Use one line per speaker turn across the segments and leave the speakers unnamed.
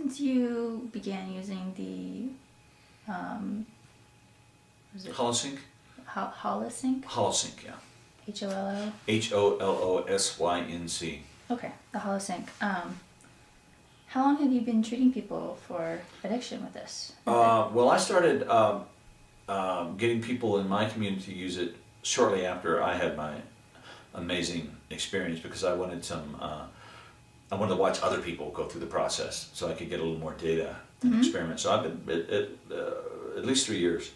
since you began using the, was it
Holosync?
Holosync?
Holosync, yeah.
Hollo?
Holosync.
Okay, the Holosync. How long have you been treating people for addiction with this?
Well, I started getting people in my community to use it shortly after I had my amazing experience, because I wanted I wanted to watch other people go through the process so I could get a little more data and experiment. So I've been at least 3 years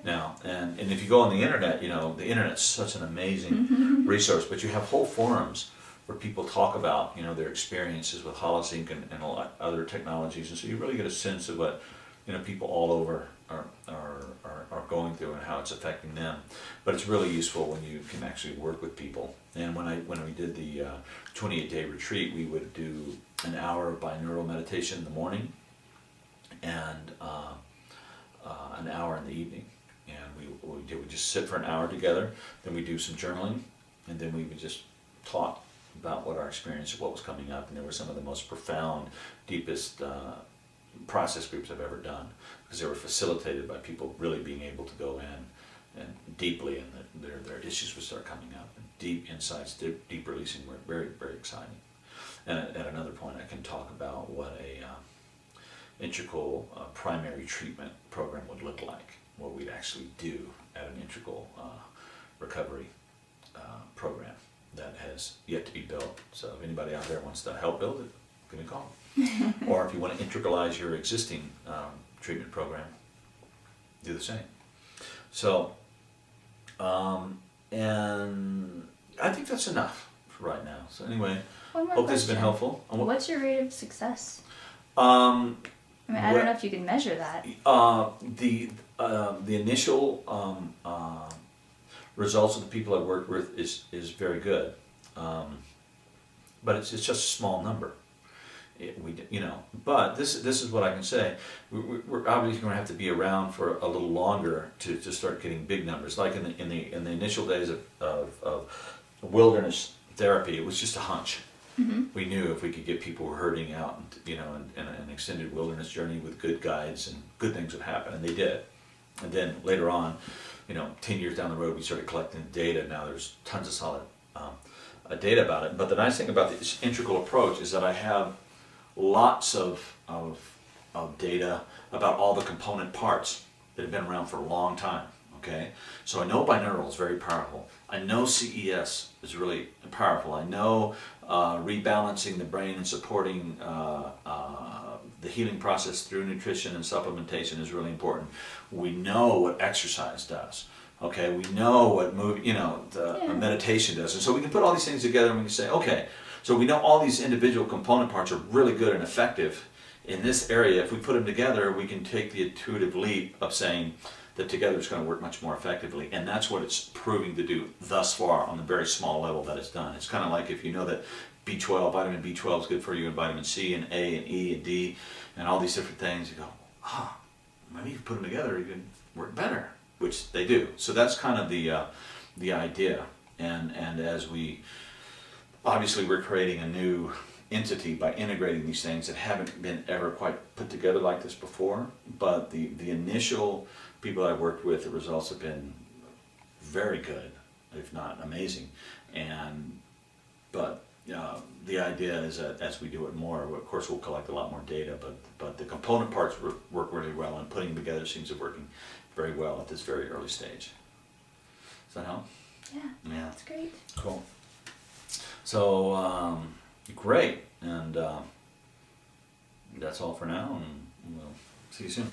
now. And if you go on the internet, the internet's such an amazing resource, but you have whole forums where people talk about, their experiences with Holosync and a lot of other technologies. And so you really get a sense of what, people all over are going through and how it's affecting them. But it's really useful when you can actually work with people. And when we did the 28-day retreat, we would do an hour of binaural meditation in the morning and an hour in the evening. And we would just sit for an hour together, then we do some journaling, and then we would just talk about what our experience of what was coming up. And they were some of the most profound, deepest process groups I've ever done, because they were facilitated by people really being able to go in and deeply, and their issues would start coming up, and deep insights, deep releasing were very, very exciting. And at another point I can talk about what a integral primary treatment program would look like, what we'd actually do at an integral recovery program that has yet to be built. So if anybody out there wants to help build it, give me a call. Or if you want to integralize your existing treatment program, do the same. So, and I think that's enough for right now. So anyway, hope this has been helpful.
What's your rate of success?
I
don't know if you can measure that.
The initial results of the people I've worked with is very good, but it's just a small number. But this is what I can say. We're obviously going to have to be around for a little longer to start getting big numbers. Like in the initial days of wilderness therapy, it was just a hunch. We knew if we could get people herding out, in an extended wilderness journey with good guides, and good things would happen, and they did. And then later on, 10 years down the road, we started collecting data. Now there's tons of solid data about it. But the nice thing about this integral approach is that I have lots of data about all the component parts that have been around for a long time. Okay, so I know binaural is very powerful. I know CES is really powerful. I know rebalancing the brain and supporting the healing process through nutrition and supplementation is really important. We know what exercise does. Okay, we know what meditation does. And so we can put all these things together and we can say, okay, so we know all these individual component parts are really good and effective in this area. If we put them together, we can take the intuitive leap of saying that together it's going to work much more effectively. And that's what it's proving to do thus far on the very small level that it's done. It's kind of like if you know that vitamin B12 is good for you, and vitamin C and A and E and D and all these different things, you go, maybe if you put them together, you can work better, which they do. So that's kind of the idea. And as obviously we're creating a new entity by integrating these things that haven't been ever quite put together like this before, but the initial people I've worked with, the results have been very good, if not amazing. But the idea is that as we do it more, of course we'll collect a lot more data, but the component parts work really well, and putting them together seems to be working very well at this very early stage. Does that help?
Yeah, that's great.
Cool. So, great, and that's all for now, and we'll see you soon.